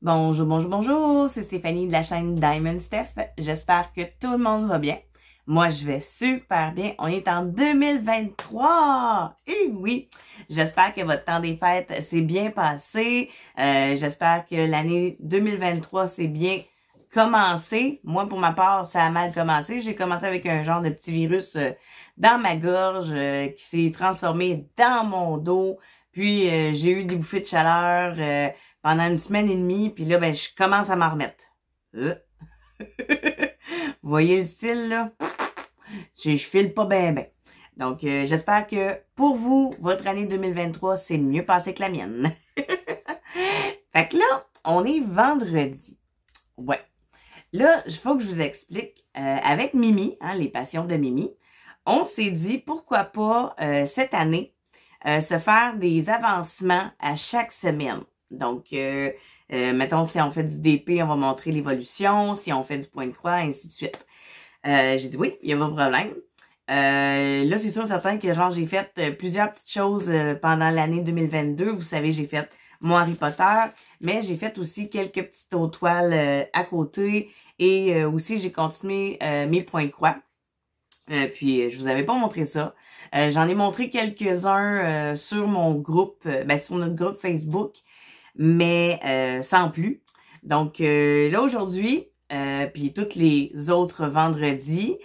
Bonjour, bonjour, bonjour, c'est Stéphanie de la chaîne Diamond Steph. J'espère que tout le monde va bien. Moi, je vais super bien. On est en 2023! Et oui! J'espère que votre temps des fêtes s'est bien passé. J'espère que l'année 2023 s'est bien commencé. Moi, pour ma part, ça a mal commencé. J'ai commencé avec un genre de petit virus dans ma gorge qui s'est transformé dans mon dos. Puis, j'ai eu des bouffées de chaleur pendant une semaine et demie. Puis là, ben, je commence à m'en remettre. Vous voyez le style, là? Je file pas bien, bien. Donc, j'espère que pour vous, votre année 2023, c'est mieux passé que la mienne. Fait que là, on est vendredi. Ouais. Là, il faut que je vous explique. Avec Mimi, hein, les passions de Mimi, on s'est dit, pourquoi pas, cette année, se faire des avancements à chaque semaine. Donc, mettons, si on fait du DP, on va montrer l'évolution. Si on fait du point de croix, ainsi de suite. J'ai dit oui, il n'y a pas de problème. Là, c'est sûr certain que genre j'ai fait plusieurs petites choses pendant l'année 2022. Vous savez, j'ai fait mon Harry Potter, mais j'ai fait aussi quelques petites autres toiles à côté. Et aussi, j'ai continué mes points de croix. Puis, je vous avais pas montré ça. J'en ai montré quelques-uns sur mon groupe, sur notre groupe Facebook, mais sans plus. Donc, là, aujourd'hui, puis tous les autres vendredis,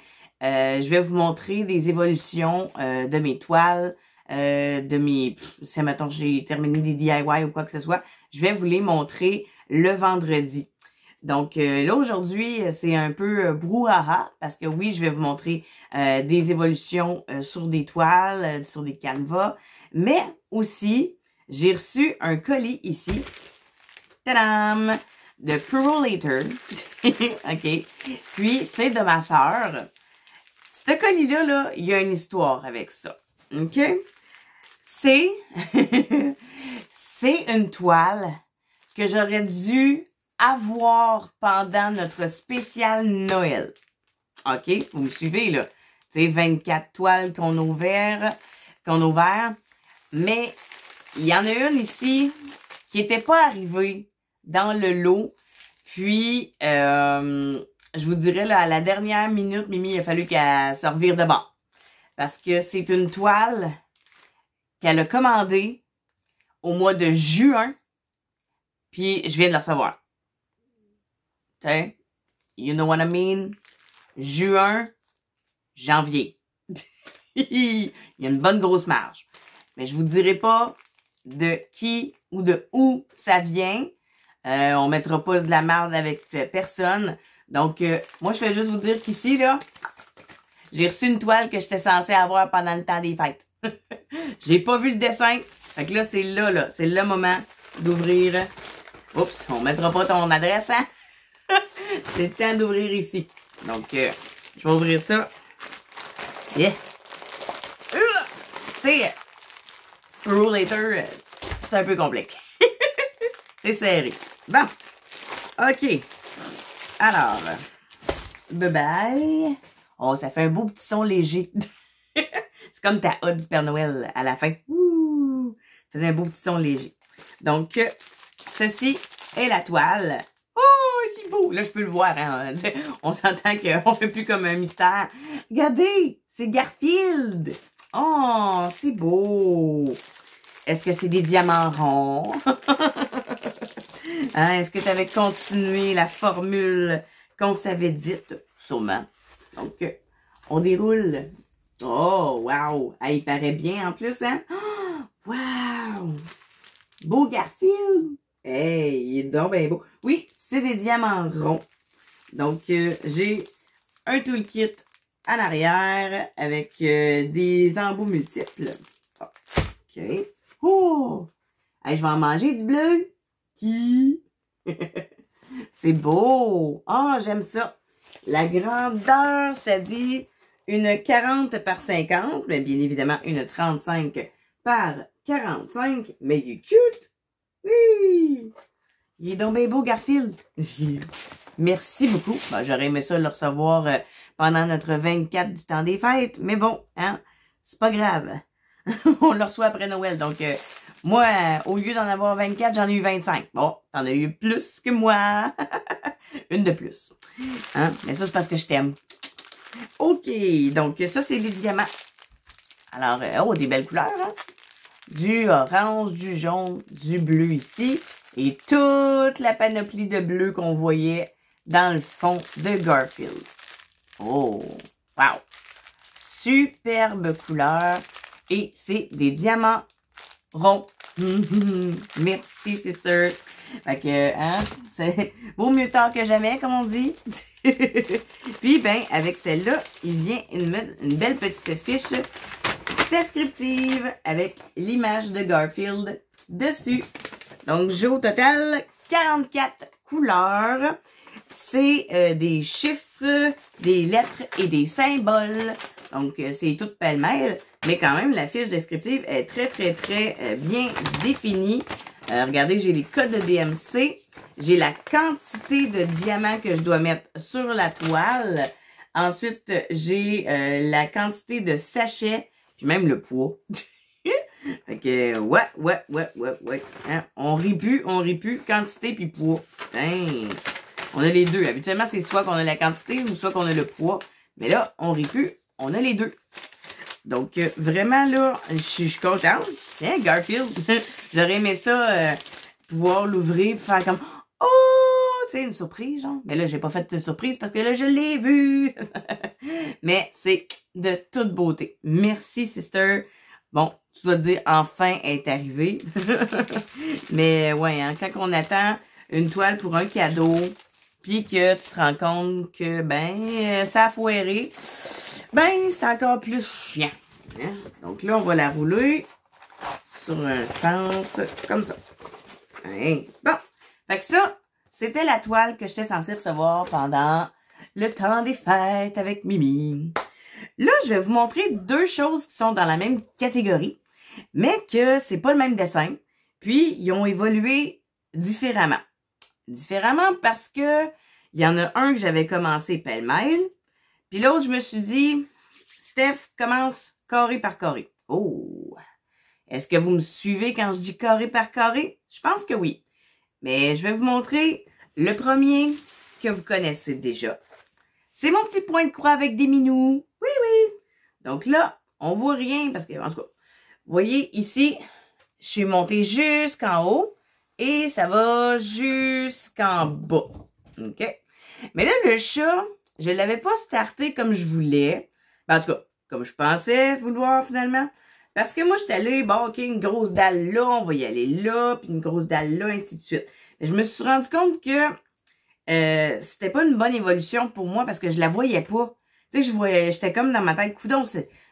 je vais vous montrer des évolutions de mes toiles, si mettons j'ai terminé des DIY ou quoi que ce soit, je vais vous les montrer le vendredi. Donc là, aujourd'hui, c'est un peu brouhaha, parce que oui, je vais vous montrer des évolutions sur des toiles, sur des canevas, mais aussi, j'ai reçu un colis ici. Tadam! De Purolator. OK. Puis, c'est de ma sœur. Ce colis-là, là, il y a une histoire avec ça. OK? C'est c'est une toile que j'aurais dû avoir pendant notre spécial Noël. OK? Vous me suivez, là? Tu sais, 24 toiles qu'on a ouvert. Mais il y en a une ici qui n'était pas arrivée dans le lot. Puis, je vous dirais, là, à la dernière minute, Mimi, il a fallu qu'elle se revire de bord. Parce que c'est une toile qu'elle a commandée au mois de juin. Puis, je viens de la recevoir. Tu sais? You know what I mean? Juin, janvier. Il y a une bonne grosse marge. Mais je vous dirai pas de qui ou de où ça vient. On mettra pas de la merde avec personne. Donc, moi, je vais juste vous dire qu'ici, là, j'ai reçu une toile que j'étais censée avoir pendant le temps des fêtes. J'ai pas vu le dessin. Fait que là, c'est le moment d'ouvrir. Oups, on mettra pas ton adresse, hein? C'est le temps d'ouvrir ici. Donc, je vais ouvrir ça. Yeah! Tu sais, Purolator, c'est un peu compliqué. C'est serré. Bon. OK. Alors. Bye-bye. Oh, ça fait un beau petit son léger. C'est comme ta hotte du Père Noël à la fin. Ouh! Ça faisait un beau petit son léger. Donc, ceci est la toile. Oh, c'est beau. Là, je peux le voir. Hein? On s'entend qu'on fait plus comme un mystère. Regardez, c'est Garfield. Oh, c'est beau. Est-ce que c'est des diamants ronds? Hein? Est-ce que tu avais continué la formule qu'on s'avait dite? Sûrement. Donc, on déroule. Oh, wow! Ah, il paraît bien en plus, hein? Oh, wow! Beau Garfield! Hey, il est donc bien beau. Oui, c'est des diamants ronds. Donc, j'ai un toolkit en arrière avec des embouts multiples. OK. Oh! Hey, je vais en manger du bleu. C'est beau. Oh, j'aime ça. La grandeur, ça dit une 40 par 50. Mais bien évidemment, une 35 par 45. Mais il est cute. Oui! Il est donc bien beau, Garfield. Merci beaucoup. Ben, j'aurais aimé ça le recevoir pendant notre 24 du temps des fêtes. Mais bon, hein, c'est pas grave. On le reçoit après Noël. Donc, moi, au lieu d'en avoir 24, j'en ai eu 25. Bon, t'en as eu plus que moi. Une de plus. Hein? Mais ça, c'est parce que je t'aime. OK. Donc, ça, c'est les diamants. Alors, oh, des belles couleurs, hein? Du orange, du jaune, du bleu ici. Et toute la panoplie de bleu qu'on voyait dans le fond de Garfield. Oh, wow! Superbe couleur. Et c'est des diamants ronds. Merci, sister. Fait que, hein, c'est vaut mieux tard que jamais, comme on dit. Puis, ben, avec celle-là, il vient une belle petite fiche descriptive avec l'image de Garfield dessus. Donc, j'ai au total 44 couleurs. C'est des chiffres, des lettres et des symboles. Donc, c'est tout pêle-mêle. Mais quand même, la fiche descriptive est très bien définie. Regardez, j'ai les codes de DMC. J'ai la quantité de diamants que je dois mettre sur la toile. Ensuite, j'ai la quantité de sachets. Puis même le poids. Fait que, ouais. Hein? On rit plus. Quantité puis poids. Putain. On a les deux. Habituellement, c'est soit qu'on a la quantité ou soit qu'on a le poids. Mais là, on rit plus. On a les deux. Donc, vraiment, là, je suis contente. Hein, Garfield? J'aurais aimé ça, pouvoir l'ouvrir et faire comme, oh, tu sais, une surprise, genre. Mais là, j'ai pas fait de surprise parce que là, je l'ai vu. Mais c'est de toute beauté. Merci, sister. Bon, tu dois te dire, enfin, elle est arrivée. Mais, ouais, hein, quand on attend une toile pour un cadeau, puis que tu te rends compte que, ben, ça a foiré, ben, c'est encore plus chiant. Hein? Donc là, on va la rouler sur un sens comme ça. Hein? Bon, fait que ça, c'était la toile que j'étais censée recevoir pendant le temps des fêtes avec Mimi. Là, je vais vous montrer deux choses qui sont dans la même catégorie, mais que c'est pas le même dessin. Puis, ils ont évolué différemment. Différemment parce que il y en a un que j'avais commencé pêle-mêle. Puis l'autre, je me suis dit, Steph, commence carré par carré. Oh! Est-ce que vous me suivez quand je dis carré par carré? Je pense que oui. Mais je vais vous montrer le premier que vous connaissez déjà. C'est mon petit point de croix avec des minous. Oui, oui. Donc là, on voit rien parce que, en tout cas, vous voyez ici, je suis montée jusqu'en haut et ça va jusqu'en bas. OK? Mais là, le chat, je ne l'avais pas starté comme je voulais. Ben, en tout cas, comme je pensais vouloir finalement. Parce que moi, j'étais allée, bon, OK, une grosse dalle là, on va y aller là, puis une grosse dalle là, ainsi de suite. Et je me suis rendu compte que c'était pas une bonne évolution pour moi parce que je la voyais pas. Tu sais, j'étais comme dans ma tête, coudonc,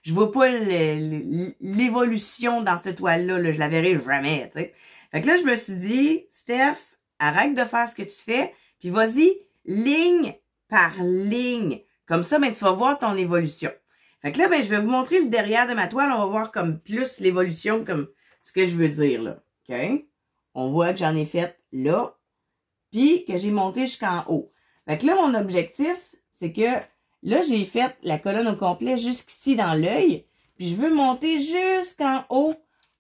je vois pas l'évolution dans cette toile-là, là, je la verrai jamais, tu sais. Fait que là, je me suis dit, Steph, arrête de faire ce que tu fais, puis vas-y, ligne par ligne. Comme ça, ben, tu vas voir ton évolution. Fait que là, ben, je vais vous montrer le derrière de ma toile. On va voir comme plus l'évolution, comme ce que je veux dire, là. OK? On voit que j'en ai fait là, puis que j'ai monté jusqu'en haut. Fait que là, mon objectif, c'est que là, j'ai fait la colonne au complet jusqu'ici dans l'œil, puis je veux monter jusqu'en haut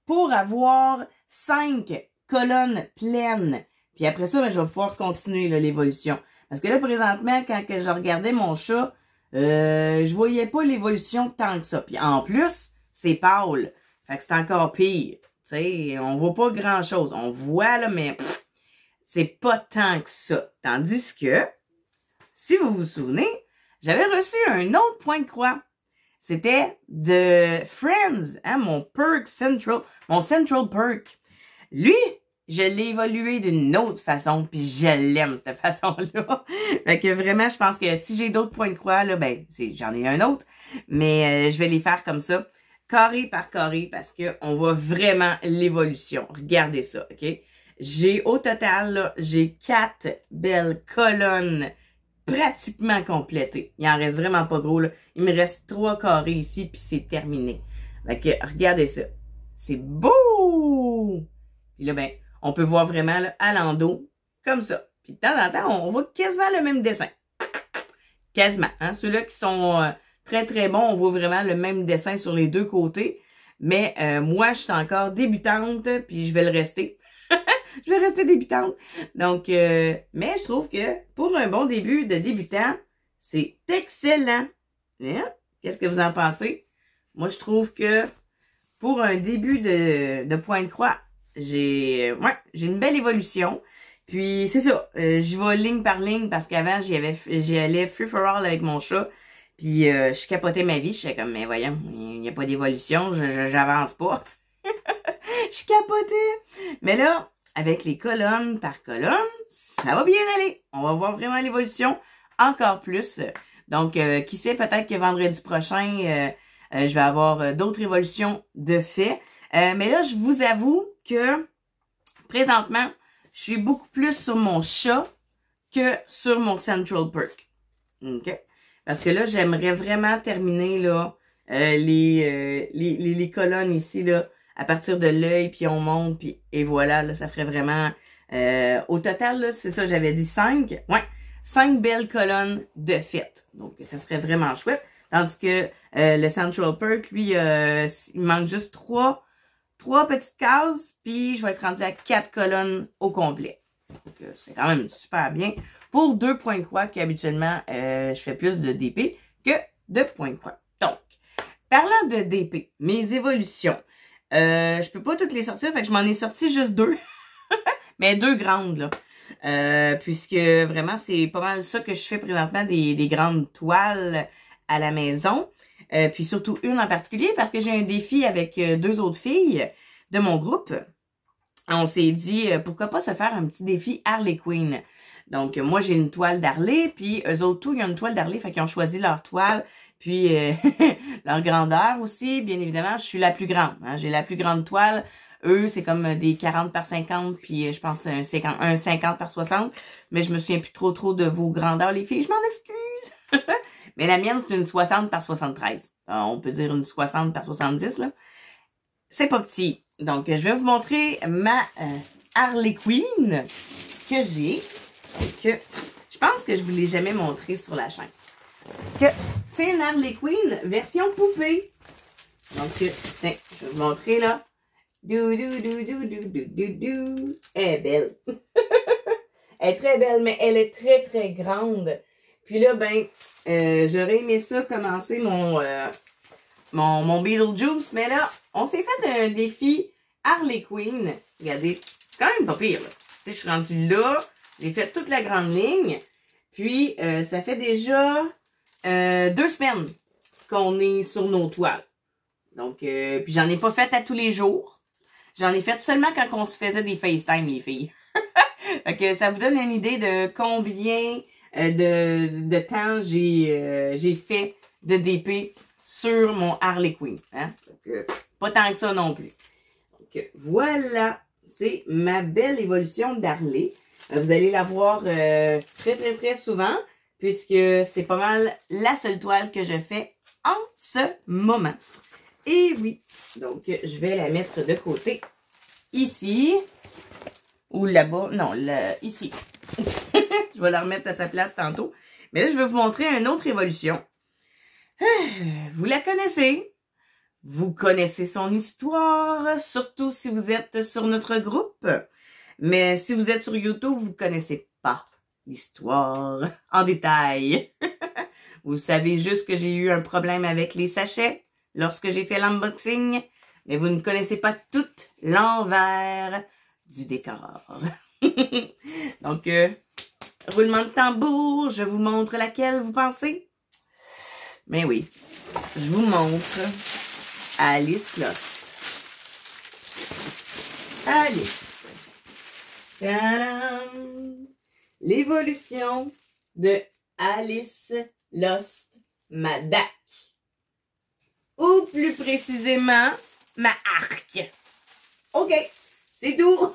pour avoir 5 colonnes pleines. Puis après ça, ben, je vais pouvoir continuer l'évolution. Parce que là, présentement, quand que je regardais mon chat, je voyais pas l'évolution tant que ça. Puis en plus, c'est pâle. Fait que c'est encore pire. Tu sais, on voit pas grand-chose. On voit, là, mais c'est pas tant que ça. Tandis que, si vous vous souvenez, j'avais reçu un autre point de croix. C'était de Friends, hein, mon perk Central, mon Central perk. Lui, je l'ai évolué d'une autre façon, puis je l'aime, cette façon-là. Fait que vraiment, je pense que si j'ai d'autres points de croix, là, ben, j'en ai un autre, mais je vais les faire comme ça, carré par carré, parce que on voit vraiment l'évolution. Regardez ça, OK? J'ai, au total, là, j'ai 4 belles colonnes pratiquement complétées. Il en reste vraiment pas gros, là. Il me reste 3 carrés ici, puis c'est terminé. Fait que, regardez ça. C'est beau! Puis là, ben, on peut voir vraiment là, à l'endos, comme ça. Puis de temps en temps, on voit quasiment le même dessin. Quasiment. Hein? Ceux-là qui sont très, très bons, on voit vraiment le même dessin sur les deux côtés. Mais moi, je suis encore débutante, puis je vais le rester. Je vais rester débutante. Donc, mais je trouve que pour un bon début de débutant, c'est excellent. Hein? Qu'est-ce que vous en pensez? Moi, je trouve que pour un début de point de croix, j'ai une belle évolution. Puis, c'est ça. J'y vais ligne par ligne parce qu'avant, j'y allais free for all avec mon chat. Puis, je capotais ma vie. J'étais comme, mais voyons, il n'y a pas d'évolution. J'avance pas. Je capotais. Mais là, avec les colonnes par colonne, ça va bien aller. On va voir vraiment l'évolution encore plus. Donc, qui sait, peut-être que vendredi prochain, je vais avoir d'autres évolutions de fait. Mais là, je vous avoue que présentement, je suis beaucoup plus sur mon chat que sur mon Central Perk. OK? Parce que là, j'aimerais vraiment terminer là les colonnes ici, là, à partir de l'œil, puis on monte, puis et voilà, là, ça ferait vraiment... au total, là, c'est ça, j'avais dit 5. Ouais, 5 belles colonnes de fête. Donc, ça serait vraiment chouette. Tandis que le Central Perk, lui, il manque juste 3 petites cases, puis je vais être rendu à 4 colonnes au complet. Donc, c'est quand même super bien. Pour 2 points de croix, qu'habituellement, je fais plus de DP que de points de croix. Donc, parlant de DP, mes évolutions, je peux pas toutes les sortir, fait que je m'en ai sorti juste 2. Mais 2 grandes, là. Puisque vraiment, c'est pas mal ça que je fais présentement, des grandes toiles à la maison. Puis surtout une en particulier, parce que j'ai un défi avec 2 autres filles de mon groupe. On s'est dit, pourquoi pas se faire un petit défi Harley Quinn. Donc, moi, j'ai une toile d'Harley, puis eux autres, tous, ils ont une toile d'Harley, fait qu'ils ont choisi leur toile, puis leur grandeur aussi, bien évidemment. Je suis la plus grande, hein, j'ai la plus grande toile. Eux, c'est comme des 40 par 50, puis je pense un 50 par 60. Mais je me souviens plus trop de vos grandeurs, les filles. Je m'en excuse. Mais la mienne, c'est une 60 par 73. On peut dire une 60 par 70, là. C'est pas petit. Donc, je vais vous montrer ma Harley Quinn que j'ai. Donc, je pense que je vous l'ai jamais montré sur la chaîne. C'est une Harley Quinn version poupée. Donc, tiens, je vais vous montrer, là. Elle est belle. Elle est très belle, mais elle est très, très grande. Puis là, ben, j'aurais aimé ça commencer mon Beetlejuice, mais là, on s'est fait un défi Harley Quinn. Regardez, c'est quand même pas pire, là. Tu sais, je suis rendue là, j'ai fait toute la grande ligne, puis ça fait déjà 2 semaines qu'on est sur nos toiles. Donc, puis j'en ai pas fait à tous les jours. J'en ai fait seulement quand on se faisait des FaceTime, les filles. Fait que ça vous donne une idée de combien de temps j'ai fait de DP sur mon Harley Quinn. Hein? Donc, pas tant que ça non plus. Donc, voilà. C'est ma belle évolution d'Harley. Vous allez la voir très, très, très souvent, puisque c'est pas mal la seule toile que je fais en ce moment. Et oui, donc je vais la mettre de côté ici, ou là-bas, non, là, ici. Je vais la remettre à sa place tantôt. Mais là, je vais vous montrer une autre évolution. Vous la connaissez. Vous connaissez son histoire, surtout si vous êtes sur notre groupe. Mais si vous êtes sur YouTube, vous ne connaissez pas l'histoire en détail. Vous savez juste que j'ai eu un problème avec les sachets lorsque j'ai fait l'unboxing, mais vous ne connaissez pas tout l'envers du décor. Donc, roulement de tambour, je vous montre laquelle vous pensez. Mais oui, je vous montre Alice Lost. Alice. Tadam! L'évolution de Alice Lost Madak. Ou plus précisément, ma arc. OK, c'est tout.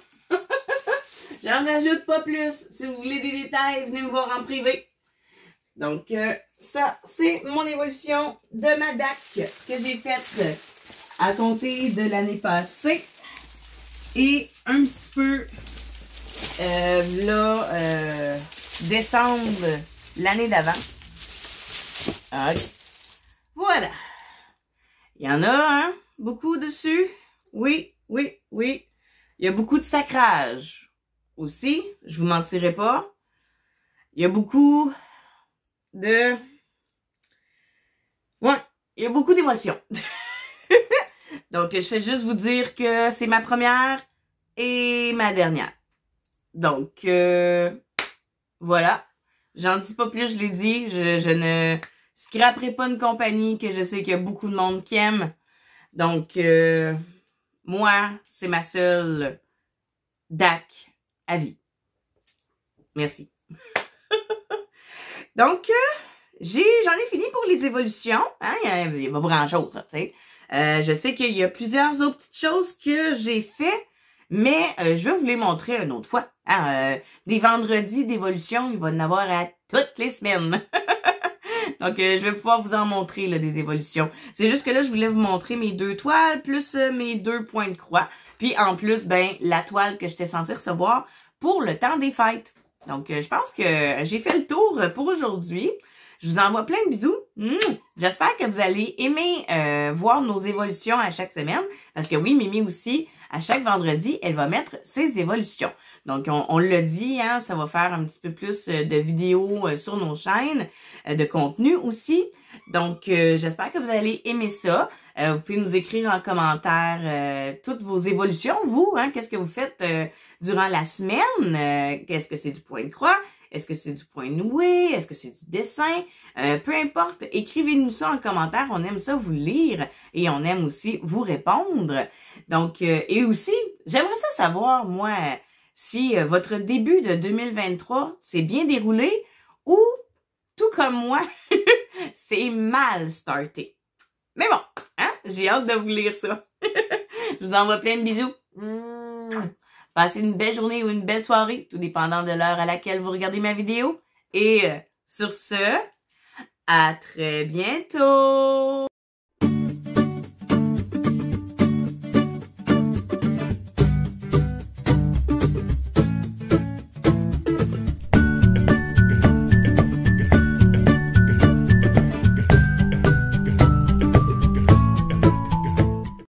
J'en rajoute pas plus. Si vous voulez des détails, venez me voir en privé. Donc, ça, c'est mon évolution de ma DAC que j'ai faite à compter de l'année passée. Et un petit peu, décembre l'année d'avant. OK. Voilà. Il y en a, hein? beaucoup dessus. Oui, oui, oui. Il y a beaucoup de sacrage aussi, je vous mentirai pas. Il y a beaucoup de... Ouais, il y a beaucoup d'émotions. Donc, je fais juste vous dire que c'est ma première et ma dernière. Donc, voilà. J'en dis pas plus, je l'ai dit. Je ne scraperai pas une compagnie que je sais qu'il y a beaucoup de monde qui aime. Donc, moi, c'est ma seule DAC à vie. Merci. Donc, j'en ai fini pour les évolutions. Hein? Il y a pas grand-chose, tu sais. Je sais qu'il y a plusieurs autres petites choses que j'ai fait, mais je vais vous les montrer une autre fois. Hein? Des vendredis d'évolution, il va y en avoir à toutes les semaines. Donc, je vais pouvoir vous en montrer là, des évolutions. C'est juste que là, je voulais vous montrer mes 2 toiles, plus mes 2 points de croix. Puis, en plus, ben la toile que j'étais censée recevoir pour le temps des fêtes. Donc, je pense que j'ai fait le tour pour aujourd'hui. Je vous envoie plein de bisous. J'espère que vous allez aimer voir nos évolutions à chaque semaine. Parce que oui, Mimi aussi, à chaque vendredi, elle va mettre ses évolutions. Donc, on l'a dit, hein, ça va faire un petit peu plus de vidéos sur nos chaînes, de contenu aussi. Donc, j'espère que vous allez aimer ça. Vous pouvez nous écrire en commentaire toutes vos évolutions, vous, hein, qu'est-ce que vous faites durant la semaine? Qu'est-ce que c'est du point de croix? Est-ce que c'est du point noué? Est-ce que c'est du dessin? Peu importe, écrivez-nous ça en commentaire. On aime ça vous lire et on aime aussi vous répondre. Donc, et aussi, j'aimerais ça savoir, moi, si votre début de 2023 s'est bien déroulé ou, tout comme moi, c'est mal starté. Mais bon, hein? J'ai hâte de vous lire ça. Je vous envoie plein de bisous. Passez une belle journée ou une belle soirée, tout dépendant de l'heure à laquelle vous regardez ma vidéo. Et sur ce, à très bientôt!